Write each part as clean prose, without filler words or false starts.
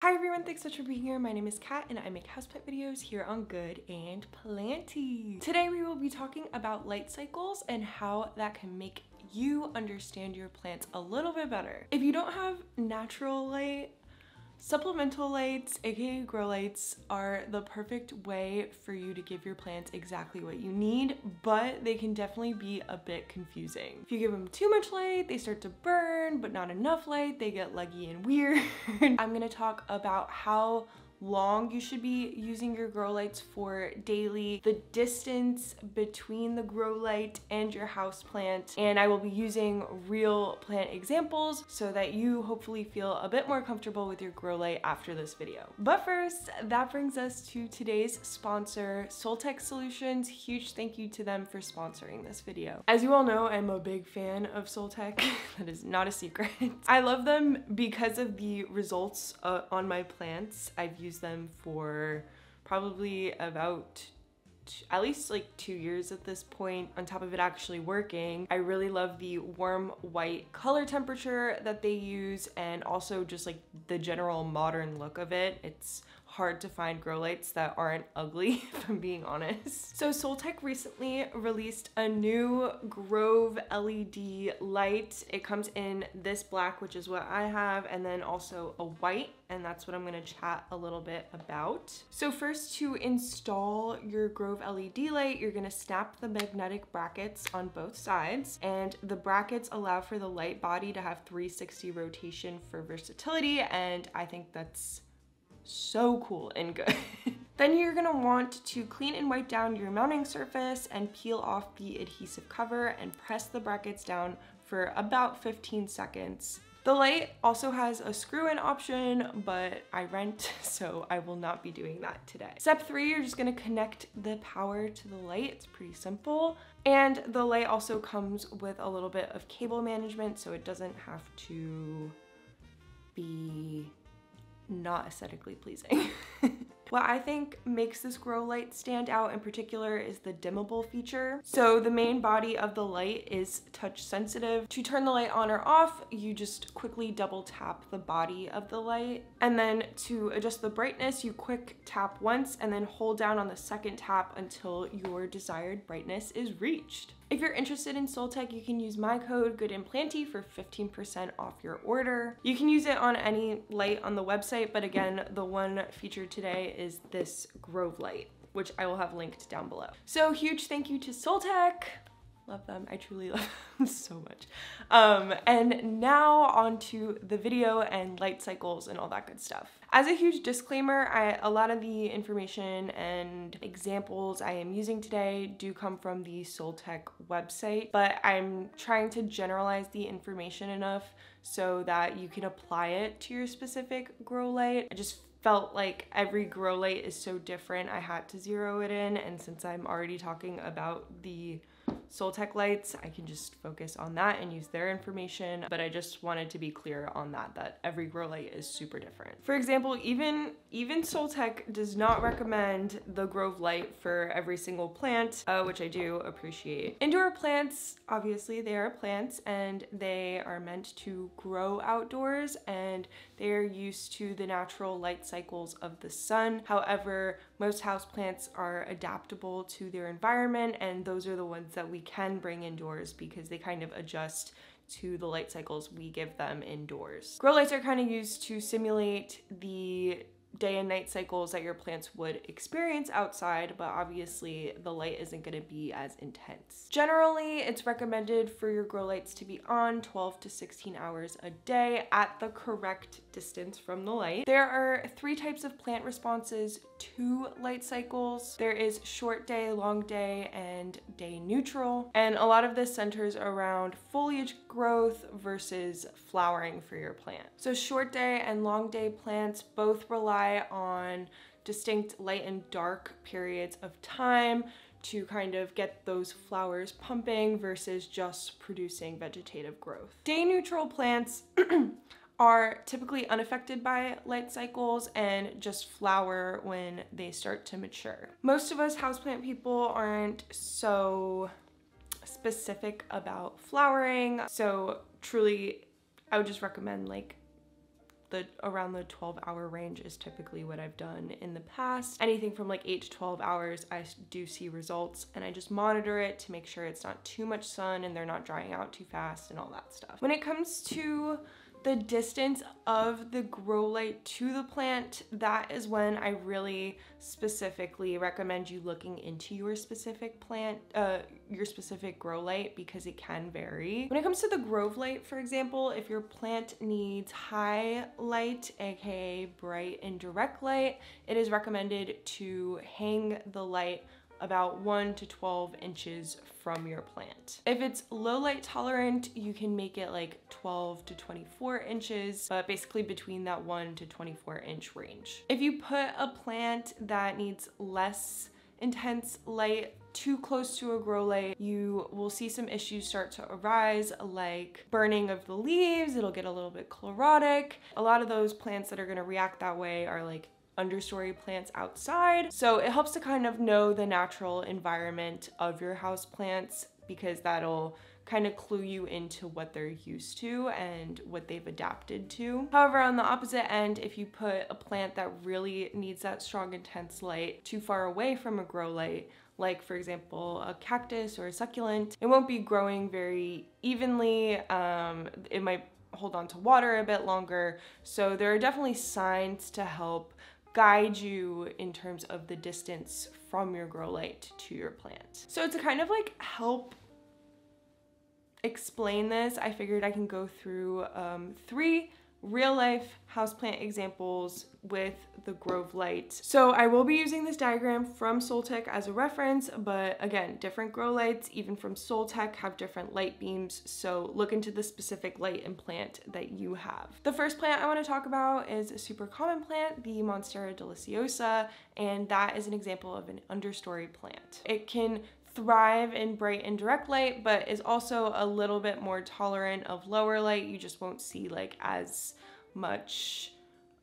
Hi everyone, thanks so much for being here. My name is Kat and I make houseplant videos here on Good and Planty. Today we will be talking about light cycles and how that can make you understand your plants a little bit better. If you don't have natural light, supplemental lights, aka grow lights, are the perfect way for you to give your plants exactly what you need, but they can definitely be a bit confusing. If you give them too much light, they start to burn, but not enough light, they get leggy and weird. I'm gonna talk about how long you should be using your grow lights for daily, the distance between the grow light and your house plant, and I will be using real plant examples so that you hopefully feel a bit more comfortable with your grow light after this video. But first, that brings us to today's sponsor, Soltech Solutions. Huge thank you to them for sponsoring this video. As you all know, I'm a big fan of Soltech. That is not a secret. I love them because of the results on my plants. I've used them for probably about at least like 2 years at this point, on top of it actually working. I really love the warm white color temperature that they use, and also just like the general modern look of it. It's hard to find grow lights that aren't ugly, if I'm being honest. So Soltech recently released a new Grove LED light. It comes in this black, which is what I have, and then also a white, and that's what I'm gonna chat a little bit about. So first, to install your Grove LED light, you're gonna snap the magnetic brackets on both sides, and the brackets allow for the light body to have 360 rotation for versatility, and I think that's so cool and good. Then you're gonna want to clean and wipe down your mounting surface and peel off the adhesive cover and press the brackets down for about 15 seconds. The light also has a screw-in option, but I rent, so I will not be doing that today. Step 3, you're just gonna connect the power to the light. It's pretty simple. And the light also comes with a little bit of cable management, so it doesn't have to be not aesthetically pleasing. What I think makes this grow light stand out in particular is the dimmable feature. So the main body of the light is touch sensitive. To turn the light on or off, you just quickly double tap the body of the light. And then to adjust the brightness, you quick tap once and then hold down on the second tap until your desired brightness is reached. If you're interested in Soltech, you can use my code GOODANDPLANTY for 15% off your order. You can use it on any light on the website, but again, the one featured today is this Grove light, which I will have linked down below. So huge thank you to Soltech. Love them, I truly love them so much. And now on to the video and light cycles and all that good stuff. As a huge disclaimer, a lot of the information and examples I am using today do come from the Soltech website, but I'm trying to generalize the information enough so that you can apply it to your specific grow light. I just felt like every grow light is so different, I had to zero it in, and since I'm already talking about the Soltech lights, I can just focus on that and use their information, but I just wanted to be clear on that every grow light is super different. For example, even Soltech does not recommend the Grove light for every single plant, which I do appreciate. Indoor plants, obviously they are plants and they are meant to grow outdoors, and they are used to the natural light cycles of the sun. However, most houseplants are adaptable to their environment, and those are the ones that we can bring indoors because they kind of adjust to the light cycles we give them indoors. Grow lights are kind of used to simulate the day and night cycles that your plants would experience outside, but obviously the light isn't going to be as intense. Generally, it's recommended for your grow lights to be on 12 to 16 hours a day at the correct distance from the light. There are 3 types of plant responses to light cycles. There is short day, long day, and day neutral. And a lot of this centers around foliage growth versus flowering for your plant. So short day and long day plants both rely on distinct light and dark periods of time to kind of get those flowers pumping versus just producing vegetative growth. Day neutral plants are typically unaffected by light cycles and just flower when they start to mature. Most of us houseplant people aren't so specific about flowering, so truly I would just recommend like around the 12-hour range is typically what I've done in the past. Anything from like 8 to 12 hours, I do see results, and I just monitor it to make sure it's not too much sun and they're not drying out too fast and all that stuff. When it comes to the distance of the grow light to the plant, that is when I really specifically recommend you looking into your specific plant, your specific grow light, because it can vary. When it comes to the grove light, for example, if your plant needs high light, aka bright and direct light, it is recommended to hang the light about 1 to 12 inches from your plant. If it's low light tolerant, you can make it like 12 to 24 inches, but basically between that 1 to 24 inch range. If you put a plant that needs less intense light too close to a grow light, you will see some issues start to arise, like burning of the leaves. It'll get a little bit chlorotic. A lot of those plants that are gonna react that way are like understory plants outside. So it helps to kind of know the natural environment of your house plants, because that'll kind of clue you into what they're used to and what they've adapted to. However, on the opposite end, if you put a plant that really needs that strong, intense light too far away from a grow light, like for example, a cactus or a succulent, it won't be growing very evenly. It might hold on to water a bit longer. So there are definitely signs to help guide you in terms of the distance from your grow light to your plant. So to kind of like help explain this, I figured I can go through 3 real life houseplant examples with the Grove Light. So I will be using this diagram from Soltech as a reference, but again, different grow lights, even from Soltech, have different light beams. So look into the specific light and plant that you have. The first plant I want to talk about is a super common plant, the Monstera deliciosa, and that is an example of an understory plant. It can thrive in bright and direct light, but is also a little bit more tolerant of lower light. You just won't see like as much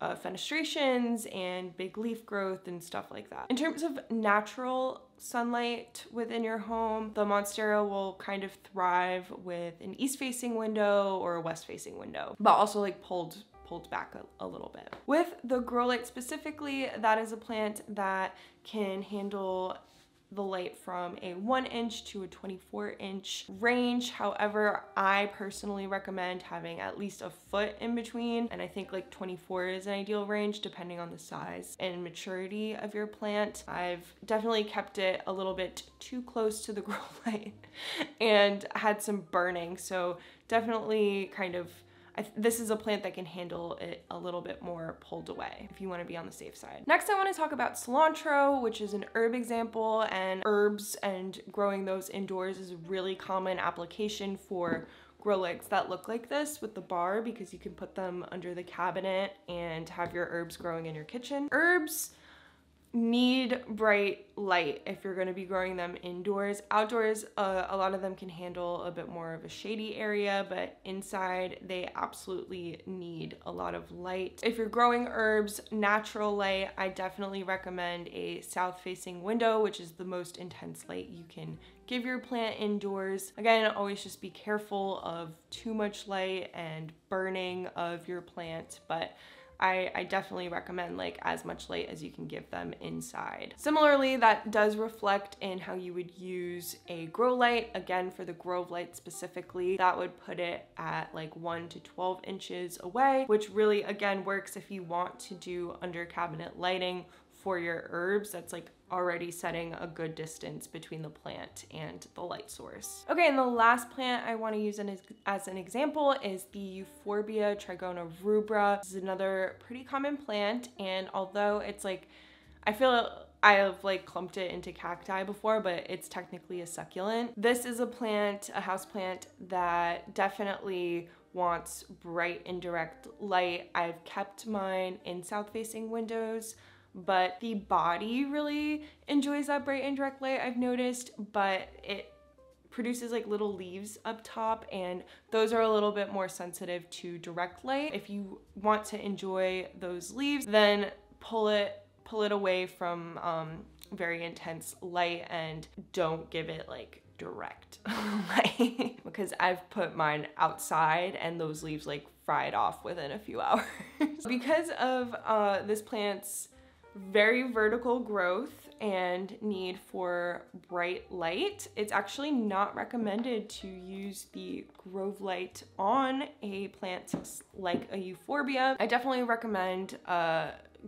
fenestrations and big leaf growth and stuff like that. In terms of natural sunlight within your home, the Monstera will kind of thrive with an east-facing window or a west-facing window, but also like pulled back a little bit. With the grow light specifically, that is a plant that can handle the light from a 1 inch to a 24 inch range. However, I personally recommend having at least a foot in between, and I think like 24 is an ideal range depending on the size and maturity of your plant. I've definitely kept it a little bit too close to the grow light and had some burning, so definitely kind of this is a plant that can handle it a little bit more pulled away if you want to be on the safe side. Next, I want to talk about cilantro, which is an herb example, and herbs and growing those indoors is a really common application for grow lights that look like this with the bar, because you can put them under the cabinet and have your herbs growing in your kitchen. Herbs need bright light if you're going to be growing them indoors. Outdoors, a lot of them can handle a bit more of a shady area, but inside they absolutely need a lot of light. If you're growing herbs, natural light, I definitely recommend a south-facing window, which is the most intense light you can give your plant indoors. Again, always just be careful of too much light and burning of your plant, but I definitely recommend like as much light as you can give them inside. Similarly, that does reflect in how you would use a grow light. Again, for the Grove Light specifically, that would put it at like 1 to 12 inches away, which really again works if you want to do under cabinet lighting for your herbs. That's like already setting a good distance between the plant and the light source. Okay, and the last plant I want to use as an example is the Euphorbia trigona rubra. This is another pretty common plant, and although it's like, I feel I have like clumped it into cacti before, but it's technically a succulent. This is a plant, a house plant that definitely wants bright and direct light. I've kept mine in south-facing windows, but the body really enjoys that bright and direct light, I've noticed, but it produces like little leaves up top, and those are a little bit more sensitive to direct light. If you want to enjoy those leaves, then pull it away from very intense light and don't give it like direct, because I've put mine outside and those leaves like fried off within a few hours. Because of this plant's very vertical growth and need for bright light, it's actually not recommended to use the Grove Light on a plant like a euphorbia. I definitely recommend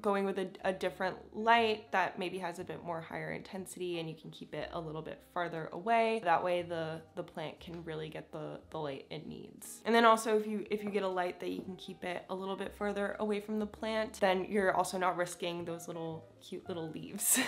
going with a different light that maybe has a bit more higher intensity and you can keep it a little bit farther away. That way the plant can really get the light it needs. And then also if you get a light that you can keep it a little bit further away from the plant, then you're also not risking those cute little leaves.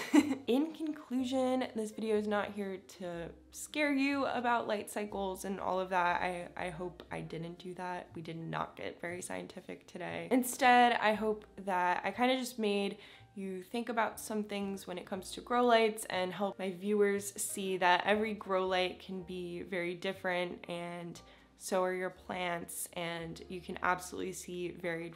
In conclusion, this video is not here to scare you about light cycles and all of that. I hope I didn't do that. We did not get very scientific today. Instead, I hope that I kind of just made you think about some things when it comes to grow lights and help my viewers see that every grow light can be very different, and so are your plants, and you can absolutely see varied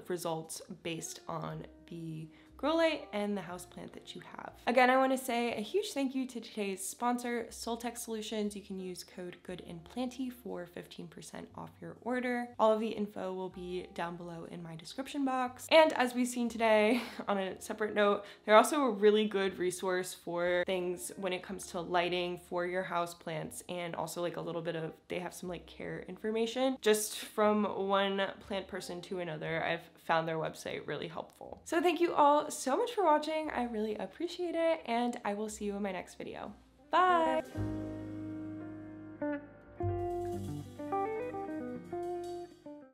results based on the grow light and the houseplant that you have. Again, I want to say a huge thank you to today's sponsor, Soltech Solutions. You can use code GOODandPlanty for 15% off your order. All of the info will be down below in my description box. And as we've seen today, on a separate note, they're also a really good resource for things when it comes to lighting for your houseplants, and also like a little bit of, they have some like care information. Just from one plant person to another, I've found their website really helpful. So thank you all so much for watching. I really appreciate it, and I will see you in my next video. Bye!